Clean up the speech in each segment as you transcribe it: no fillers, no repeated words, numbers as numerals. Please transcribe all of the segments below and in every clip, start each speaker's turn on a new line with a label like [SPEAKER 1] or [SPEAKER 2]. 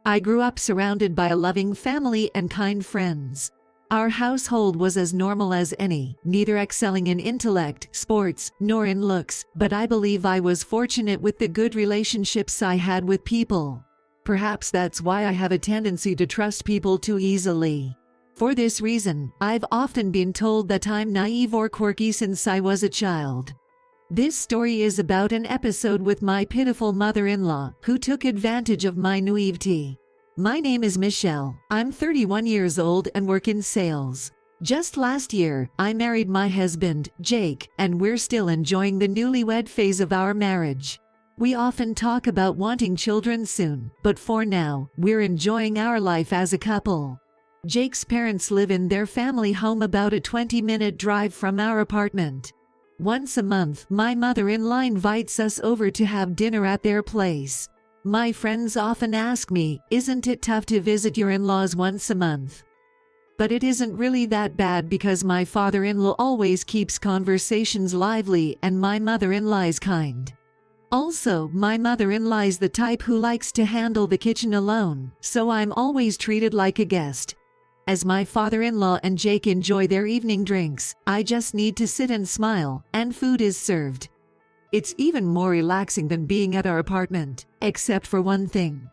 [SPEAKER 1] I grew up surrounded by a loving family and kind friends. Our household was as normal as any, neither excelling in intellect, sports, nor in looks, but I believe I was fortunate with the good relationships I had with people. Perhaps that's why I have a tendency to trust people too easily. For this reason, I've often been told that I'm naive or quirky since I was a child. This story is about an episode with my pitiful mother-in-law, who took advantage of my naivety. My name is Michelle. I'm 31 years old and work in sales. Just last year, I married my husband, Jake, and we're still enjoying the newlywed phase of our marriage. We often talk about wanting children soon, but for now, we're enjoying our life as a couple. Jake's parents live in their family home about a 20-minute drive from our apartment. Once a month, my mother-in-law invites us over to have dinner at their place. My friends often ask me, isn't it tough to visit your in-laws once a month? But it isn't really that bad because my father-in-law always keeps conversations lively and my mother-in-law is kind. Also, my mother-in-law is the type who likes to handle the kitchen alone, so I'm always treated like a guest. As my father-in-law and Jake enjoy their evening drinks, I just need to sit and smile, and food is served. It's even more relaxing than being at our apartment, except for one thing.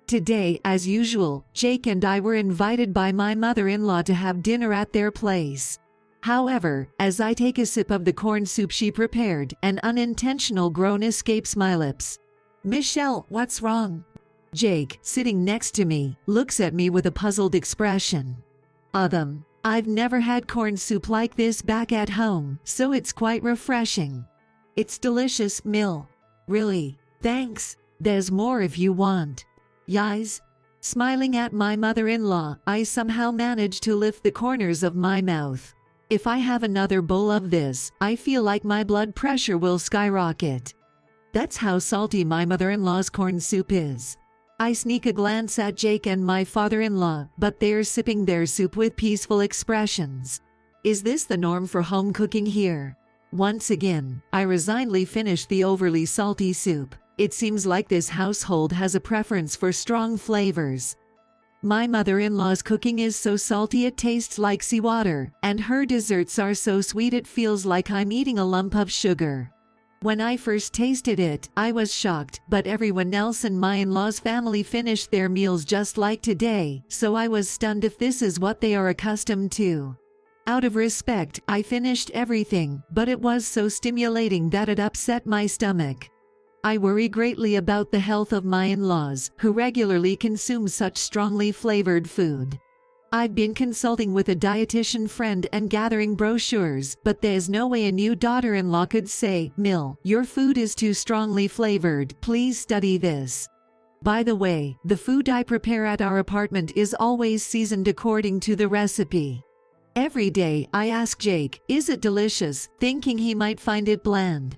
[SPEAKER 1] Today, as usual, Jake and I were invited by my mother-in-law to have dinner at their place. However, as I take a sip of the corn soup she prepared, an unintentional groan escapes my lips. "Michelle, what's wrong?" Jake, sitting next to me, looks at me with a puzzled expression. I've never had corn soup like this back at home, so it's quite refreshing. It's delicious, Mill. Really? Thanks. There's more if you want. Yais? Smiling at my mother-in-law, I somehow manage to lift the corners of my mouth. If I have another bowl of this, I feel like my blood pressure will skyrocket. That's how salty my mother-in-law's corn soup is. I sneak a glance at Jake and my father-in-law, but they're sipping their soup with peaceful expressions. Is this the norm for home cooking here? Once again, I resignedly finish the overly salty soup. It seems like this household has a preference for strong flavors. My mother-in-law's cooking is so salty it tastes like seawater, and her desserts are so sweet it feels like I'm eating a lump of sugar. When I first tasted it, I was shocked, but everyone else in my in-laws' family finished their meals just like today, so I was stunned if this is what they are accustomed to. Out of respect, I finished everything, but it was so stimulating that it upset my stomach. I worry greatly about the health of my in-laws, who regularly consume such strongly flavored food. I've been consulting with a dietitian friend and gathering brochures, but there's no way a new daughter-in-law could say, "Mill, your food is too strongly flavored, please study this." By the way, the food I prepare at our apartment is always seasoned according to the recipe. Every day, I ask Jake, "Is it delicious?" thinking he might find it bland.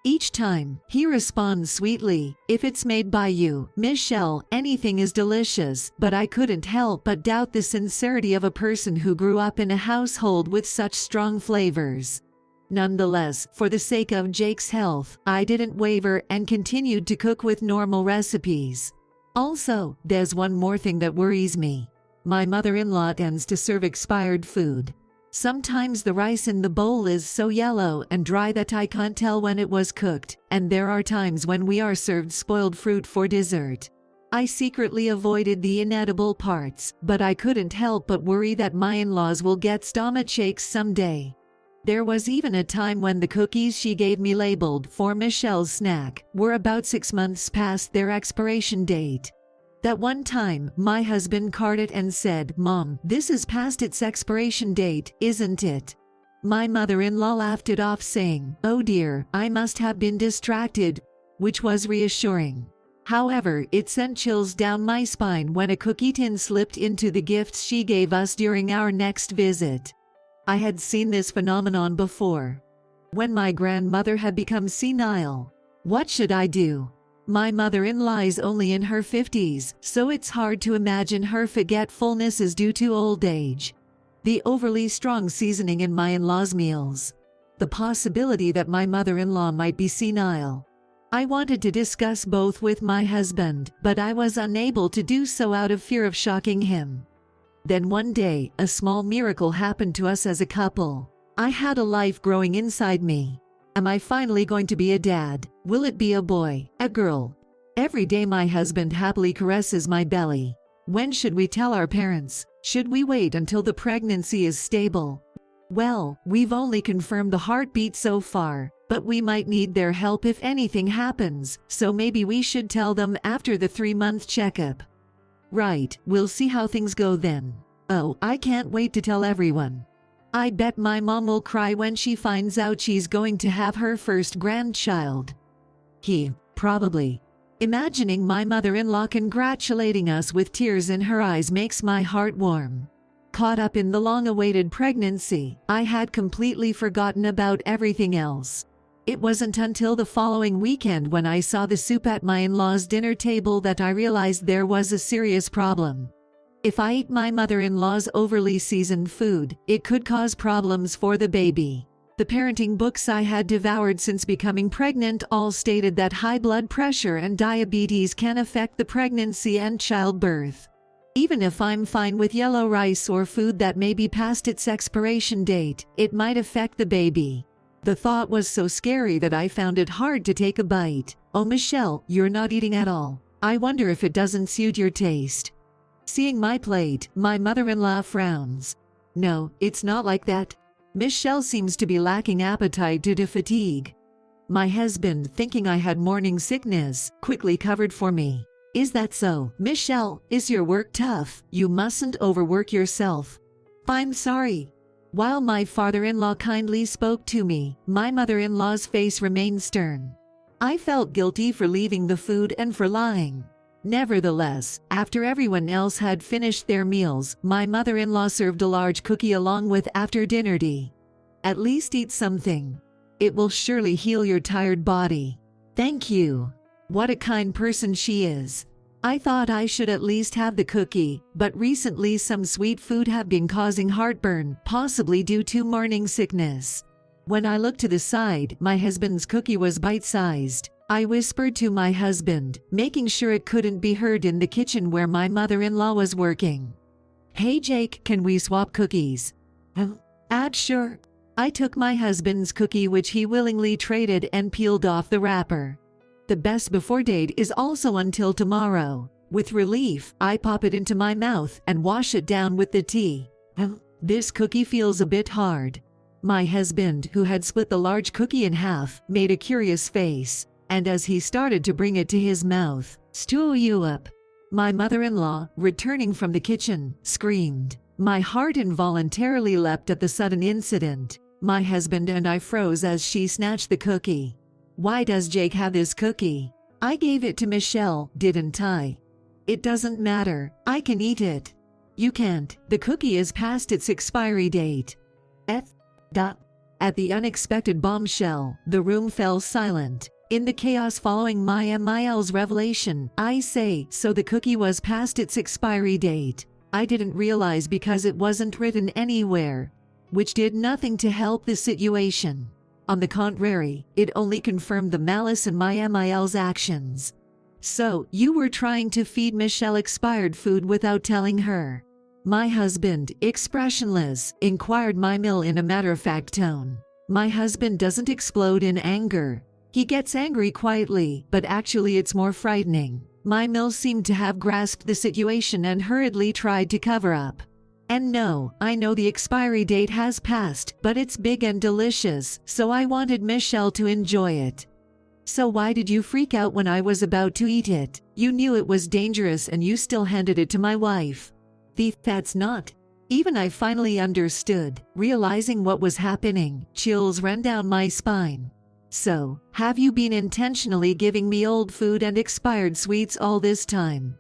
[SPEAKER 1] Each time, he responds sweetly, "If it's made by you, Michelle, anything is delicious," but I couldn't help but doubt the sincerity of a person who grew up in a household with such strong flavors. Nonetheless, for the sake of Jake's health, I didn't waver and continued to cook with normal recipes. Also, there's one more thing that worries me. My mother-in-law tends to serve expired food. Sometimes the rice in the bowl is so yellow and dry that I can't tell when it was cooked, and there are times when we are served spoiled fruit for dessert. I secretly avoided the inedible parts, but I couldn't help but worry that my in-laws will get stomachaches someday. There was even a time when the cookies she gave me labeled for Michelle's snack were about 6 months past their expiration date. That one time, my husband caught it and said, "Mom, this is past its expiration date, isn't it?" My mother-in-law laughed it off saying, "Oh dear, I must have been distracted," which was reassuring. However, it sent chills down my spine when a cookie tin slipped into the gifts she gave us during our next visit. I had seen this phenomenon before. When my grandmother had become senile. What should I do? My mother-in-law is only in her 50s, so it's hard to imagine her forgetfulness is due to old age. The overly strong seasoning in my in-laws' meals. The possibility that my mother-in-law might be senile. I wanted to discuss both with my husband, but I was unable to do so out of fear of shocking him. Then one day, a small miracle happened to us as a couple. I had a life growing inside me. Am I finally going to be a dad? Will it be a boy, a girl? Every day my husband happily caresses my belly. When should we tell our parents? Should we wait until the pregnancy is stable? Well, we've only confirmed the heartbeat so far, but we might need their help if anything happens, so maybe we should tell them after the 3-month checkup. Right, we'll see how things go then. Oh, I can't wait to tell everyone. I bet my mom will cry when she finds out she's going to have her first grandchild. Probably. Imagining my mother-in-law congratulating us with tears in her eyes makes my heart warm. Caught up in the long-awaited pregnancy, I had completely forgotten about everything else. It wasn't until the following weekend when I saw the soup at my in-laws' dinner table that I realized there was a serious problem. If I ate my mother-in-law's overly seasoned food, it could cause problems for the baby. The parenting books I had devoured since becoming pregnant all stated that high blood pressure and diabetes can affect the pregnancy and childbirth. Even if I'm fine with yellow rice or food that may be past its expiration date, it might affect the baby. The thought was so scary that I found it hard to take a bite. Oh Michelle, you're not eating at all. I wonder if it doesn't suit your taste. Seeing my plate, my mother-in-law frowns. No, it's not like that. Michelle seems to be lacking appetite due to fatigue. My husband, thinking I had morning sickness, quickly covered for me. Is that so? Michelle, is your work tough? You mustn't overwork yourself. I'm sorry. While my father-in-law kindly spoke to me, my mother-in-law's face remained stern. I felt guilty for leaving the food and for lying. Nevertheless, after everyone else had finished their meals, my mother-in-law served a large cookie along with after-dinner tea. At least eat something. It will surely heal your tired body. Thank you. What a kind person she is. I thought I should at least have the cookie, but recently some sweet food have been causing heartburn, possibly due to morning sickness. When I looked to the side, my husband's cookie was bite-sized. I whispered to my husband, making sure it couldn't be heard in the kitchen where my mother-in-law was working. Hey Jake, can we swap cookies? Sure. I took my husband's cookie which he willingly traded and peeled off the wrapper. The best before date is also until tomorrow. With relief, I pop it into my mouth and wash it down with the tea. This cookie feels a bit hard. My husband, who had split the large cookie in half, made a curious face. And as he started to bring it to his mouth, "Stew you up." My mother-in-law, returning from the kitchen, screamed. My heart involuntarily leapt at the sudden incident. My husband and I froze as she snatched the cookie. Why does Jake have this cookie? I gave it to Michelle, didn't I? It doesn't matter, I can eat it. You can't, the cookie is past its expiry date. At the unexpected bombshell, the room fell silent. In the chaos following my MIL's revelation, I say, so the cookie was past its expiry date. I didn't realize because it wasn't written anywhere, which did nothing to help the situation. On the contrary, it only confirmed the malice in my MIL's actions. So, you were trying to feed Michelle expired food without telling her? My husband, expressionless, inquired my mill in a matter-of-fact tone. My husband doesn't explode in anger. He gets angry quietly, but actually it's more frightening. My mill seemed to have grasped the situation and hurriedly tried to cover up. And no, I know the expiry date has passed, but it's big and delicious, so I wanted Michelle to enjoy it. So why did you freak out when I was about to eat it? You knew it was dangerous and you still handed it to my wife. That's not. Even I finally understood, realizing what was happening, chills ran down my spine. So, have you been intentionally giving me old food and expired sweets all this time?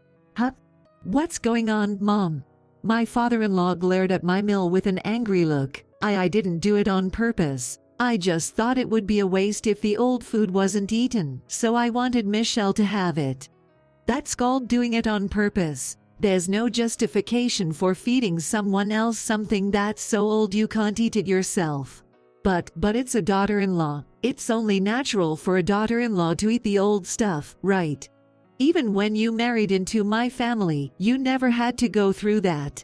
[SPEAKER 1] What's going on, Mom? My father-in-law glared at my mill with an angry look. I didn't do it on purpose. I just thought it would be a waste if the old food wasn't eaten, so I wanted Michelle to have it. That's called doing it on purpose. There's no justification for feeding someone else something that's so old you can't eat it yourself. But it's a daughter-in-law. It's only natural for a daughter-in-law to eat the old stuff, right? Even when you married into my family, you never had to go through that.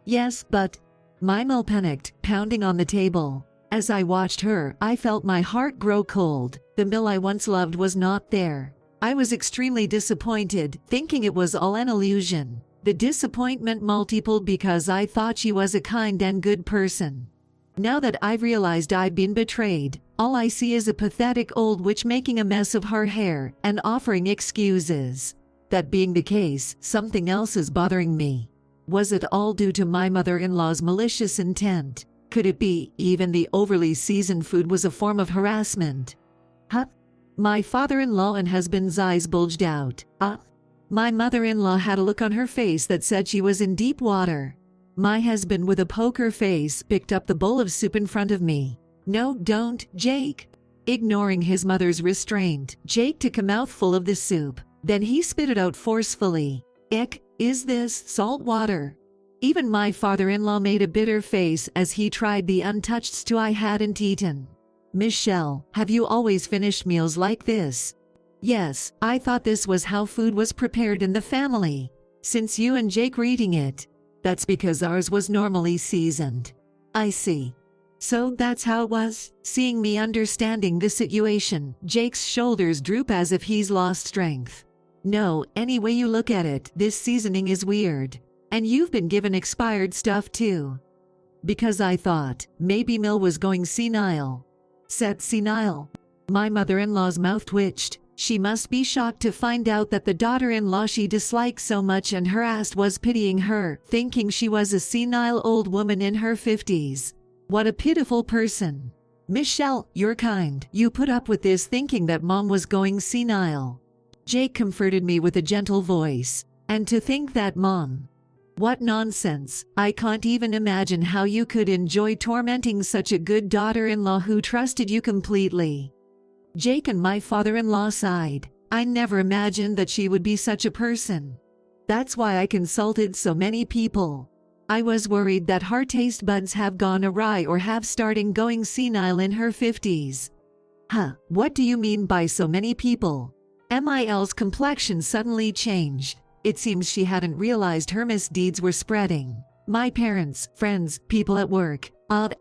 [SPEAKER 1] Yes, but... Mimo panicked, pounding on the table. As I watched her, I felt my heart grow cold. The Mill I once loved was not there. I was extremely disappointed, thinking it was all an illusion. The disappointment multiplied because I thought she was a kind and good person. Now that I've realized I've been betrayed, all I see is a pathetic old witch making a mess of her hair and offering excuses. That being the case, something else is bothering me. Was it all due to my mother-in-law's malicious intent? Could it be even the overly seasoned food was a form of harassment? Huh? My father-in-law and husband's eyes bulged out. My mother-in-law had a look on her face that said she was in deep water. My husband, with a poker face, picked up the bowl of soup in front of me. No, don't, Jake. Ignoring his mother's restraint, Jake took a mouthful of the soup. Then he spit it out forcefully. Ick, is this salt water? Even my father-in-law made a bitter face as he tried the untouched stew I hadn't eaten. Michelle, have you always finished meals like this? Yes, I thought this was how food was prepared in the family. Since you and Jake were eating it. That's because ours was normally seasoned. I see. So that's how it was? Seeing me understanding the situation, Jake's shoulders droop as if he's lost strength. No, any way you look at it, this seasoning is weird. And you've been given expired stuff too. Because I thought, maybe Mill was going senile. Set senile. My mother-in-law's mouth twitched. She must be shocked to find out that the daughter-in-law she disliked so much and harassed was pitying her, thinking she was a senile old woman in her 50s. What a pitiful person. Michelle, you're kind. You put up with this thinking that Mom was going senile. Jake comforted me with a gentle voice. And to think that Mom... What nonsense. I can't even imagine how you could enjoy tormenting such a good daughter-in-law who trusted you completely. Jake and my father-in-law sighed. I never imagined that she would be such a person. That's why I consulted so many people. I was worried that her taste buds have gone awry or have started going senile in her 50s. Huh, what do you mean by so many people? Mil's complexion suddenly changed. It seems she hadn't realized her misdeeds were spreading. My parents, friends, people at work,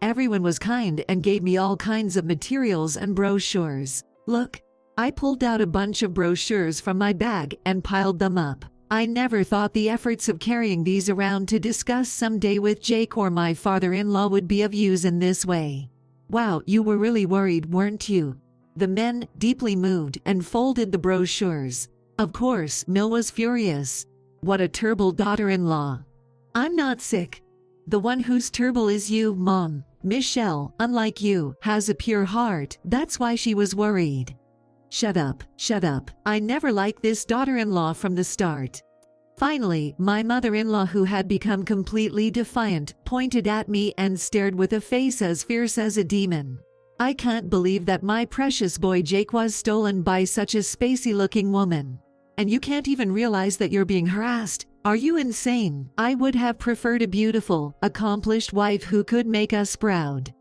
[SPEAKER 1] everyone was kind and gave me all kinds of materials and brochures. Look, I pulled out a bunch of brochures from my bag and piled them up. I never thought the efforts of carrying these around to discuss someday with Jake or my father-in-law would be of use in this way. Wow, you were really worried, weren't you? The men, deeply moved, unfolded the brochures. Of course, Mill was furious. What a terrible daughter-in-law. I'm not sick. The one who's terrible is you, Mom. Michelle, unlike you, has a pure heart. That's why she was worried. Shut up, shut up. I never liked this daughter-in-law from the start. Finally, my mother-in-law, who had become completely defiant, pointed at me and stared with a face as fierce as a demon. I can't believe that my precious boy Jake was stolen by such a spacey-looking woman. And you can't even realize that you're being harassed. Are you insane? I would have preferred a beautiful, accomplished wife who could make us proud.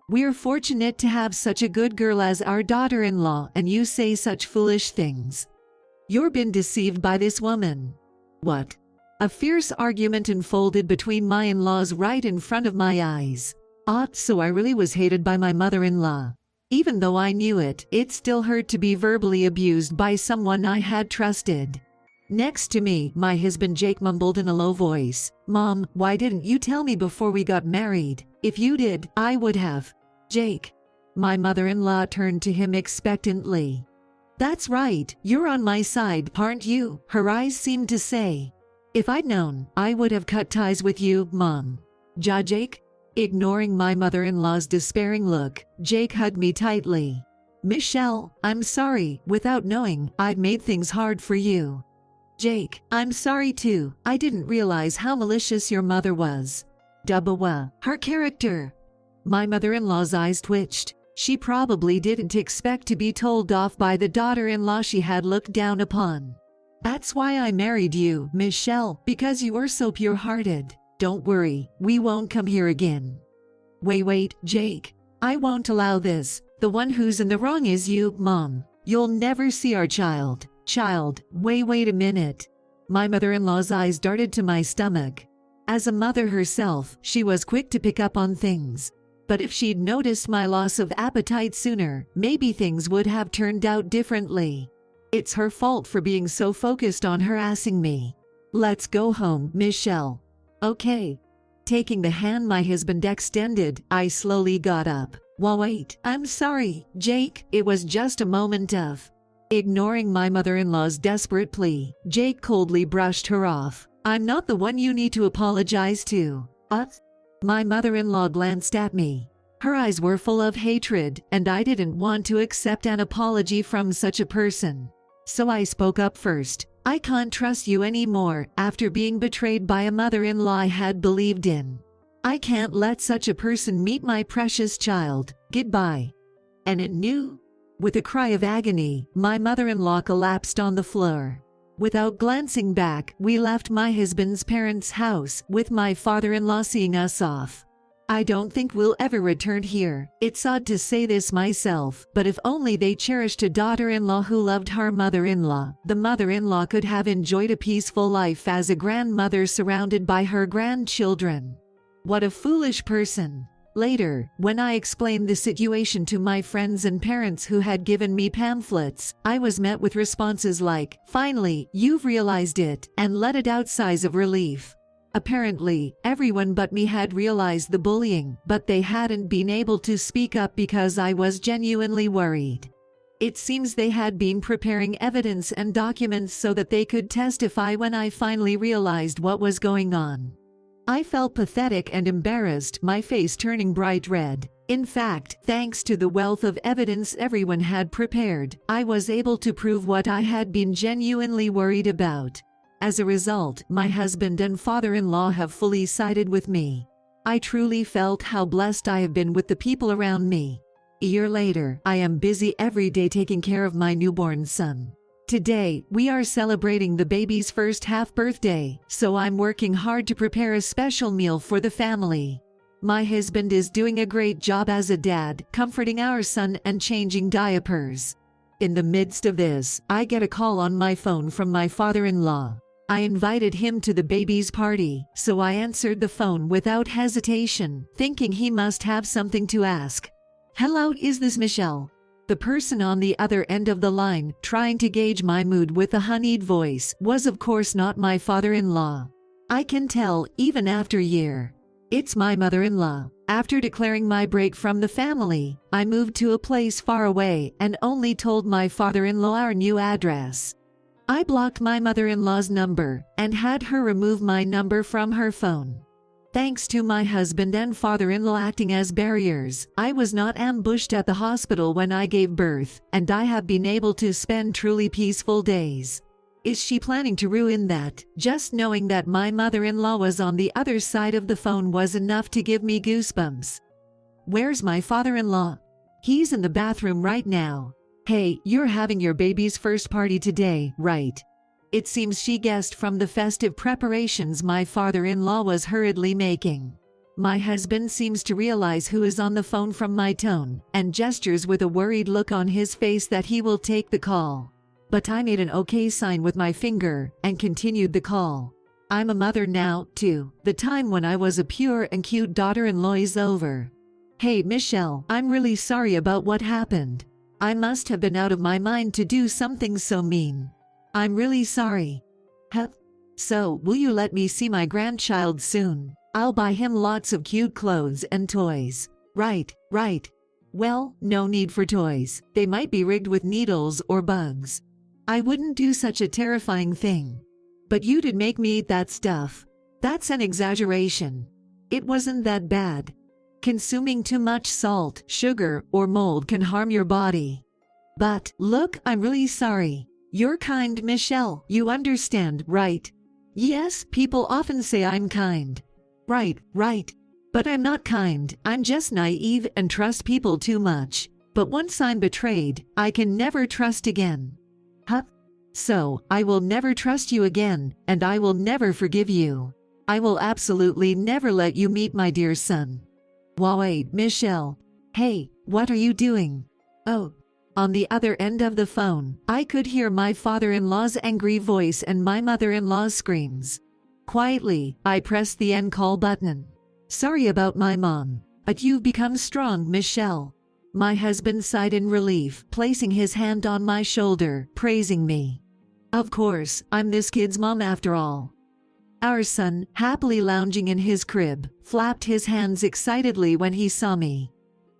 [SPEAKER 1] We're fortunate to have such a good girl as our daughter-in-law, and you say such foolish things. You've been deceived by this woman. What? A fierce argument unfolded between my in-laws right in front of my eyes. So I really was hated by my mother-in-law. Even though I knew it, it still hurt to be verbally abused by someone I had trusted. Next to me, my husband Jake mumbled in a low voice, "Mom, why didn't you tell me before we got married? If you did, I would have." Jake. My mother-in-law turned to him expectantly. "That's right, you're on my side, aren't you?" her eyes seemed to say. "If I'd known, I would have cut ties with you, Mom." Jake? Ignoring my mother-in-law's despairing look, Jake hugged me tightly. "Michelle, I'm sorry. Without knowing, I'd made things hard for you." Jake, "I'm sorry too. I didn't realize how malicious your mother was." Her character. My mother-in-law's eyes twitched. She probably didn't expect to be told off by the daughter-in-law she had looked down upon. "That's why I married you, Michelle, because you were so pure-hearted. Don't worry, we won't come here again." Wait, Jake. I won't allow this. The one who's in the wrong is you, Mom. You'll never see our child. Wait a minute. My mother-in-law's eyes darted to my stomach. As a mother herself, she was quick to pick up on things. But if she'd noticed my loss of appetite sooner, maybe things would have turned out differently. It's her fault for being so focused on harassing me. Let's go home, Michelle. Okay. Taking the hand my husband extended, I slowly got up. Wait, I'm sorry, Jake, it was just a moment of... Ignoring my mother-in-law's desperate plea, Jake coldly brushed her off. I'm not the one you need to apologize to. My mother-in-law glanced at me. Her eyes were full of hatred, and I didn't want to accept an apology from such a person. So I spoke up first. I can't trust you anymore after being betrayed by a mother-in-law I had believed in. I can't let such a person meet my precious child. Goodbye. And it knew. With a cry of agony, my mother-in-law collapsed on the floor. Without glancing back, we left my husband's parents' house, with my father-in-law seeing us off. I don't think we'll ever return here. It's odd to say this myself, but if only they cherished a daughter-in-law who loved her mother-in-law, the mother-in-law could have enjoyed a peaceful life as a grandmother surrounded by her grandchildren. What a foolish person. Later, when I explained the situation to my friends and parents who had given me pamphlets, I was met with responses like, "Finally, you've realized it," and let it out sighs of relief. Apparently, everyone but me had realized the bullying, but they hadn't been able to speak up because I was genuinely worried. It seems they had been preparing evidence and documents so that they could testify when I finally realized what was going on. I felt pathetic and embarrassed, my face turning bright red. In fact, thanks to the wealth of evidence everyone had prepared, I was able to prove what I had been genuinely worried about. As a result, my husband and father-in-law have fully sided with me. I truly felt how blessed I have been with the people around me. A year later, I am busy every day taking care of my newborn son. Today, we are celebrating the baby's first half-birthday, so I'm working hard to prepare a special meal for the family. My husband is doing a great job as a dad, comforting our son and changing diapers. In the midst of this, I get a call on my phone from my father-in-law. I invited him to the baby's party, so I answered the phone without hesitation, thinking he must have something to ask. "Hello, is this Michelle?" The person on the other end of the line, trying to gauge my mood with a honeyed voice, was of course not my father-in-law. I can tell, even after a year. It's my mother-in-law. After declaring my break from the family, I moved to a place far away and only told my father-in-law our new address. I blocked my mother-in-law's number and had her remove my number from her phone. Thanks to my husband and father-in-law acting as barriers, I was not ambushed at the hospital when I gave birth, and I have been able to spend truly peaceful days. Is she planning to ruin that? Just knowing that my mother-in-law was on the other side of the phone was enough to give me goosebumps. Where's my father-in-law? He's in the bathroom right now. Hey, you're having your baby's first party today, right? It seems she guessed from the festive preparations my father-in-law was hurriedly making. My husband seems to realize who is on the phone from my tone, and gestures with a worried look on his face that he will take the call. But I made an okay sign with my finger, and continued the call. I'm a mother now, too. The time when I was a pure and cute daughter-in-law is over. Hey Michelle, I'm really sorry about what happened. I must have been out of my mind to do something so mean. I'm really sorry. So, will you let me see my grandchild soon? I'll buy him lots of cute clothes and toys. Right. Well, no need for toys. They might be rigged with needles or bugs. I wouldn't do such a terrifying thing. But you did make me eat that stuff. That's an exaggeration. It wasn't that bad. Consuming too much salt, sugar, or mold can harm your body. But, look, I'm really sorry. You're kind, Michelle. You understand, right? Yes, people often say I'm kind. Right. But I'm not kind. I'm just naive and trust people too much. But once I'm betrayed, I can never trust again. So, I will never trust you again, and I will never forgive you. I will absolutely never let you meet my dear son. Wait, Michelle. Hey, what are you doing? Oh. On the other end of the phone, I could hear my father-in-law's angry voice and my mother-in-law's screams. Quietly, I pressed the end call button. Sorry about my mom, but you've become strong, Michelle. My husband sighed in relief, placing his hand on my shoulder, praising me. Of course, I'm this kid's mom after all. Our son, happily lounging in his crib, flapped his hands excitedly when he saw me.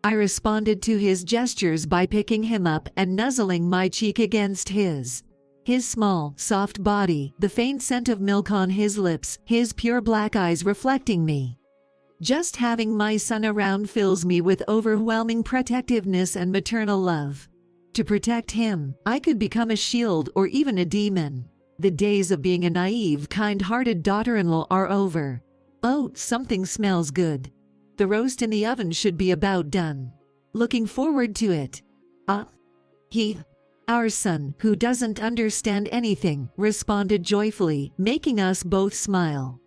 [SPEAKER 1] I responded to his gestures by picking him up and nuzzling my cheek against his. His small, soft body, the faint scent of milk on his lips, his pure black eyes reflecting me. Just having my son around fills me with overwhelming protectiveness and maternal love. To protect him, I could become a shield or even a demon. The days of being a naive, kind-hearted daughter-in-law are over. Oh, something smells good. The roast in the oven should be about done. Looking forward to it. Our son, who doesn't understand anything, responded joyfully, making us both smile.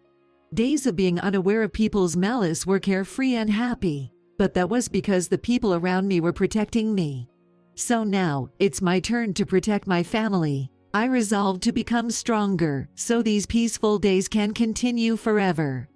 [SPEAKER 1] Days of being unaware of people's malice were carefree and happy, but that was because the people around me were protecting me. So now, it's my turn to protect my family. I resolved to become stronger, so these peaceful days can continue forever.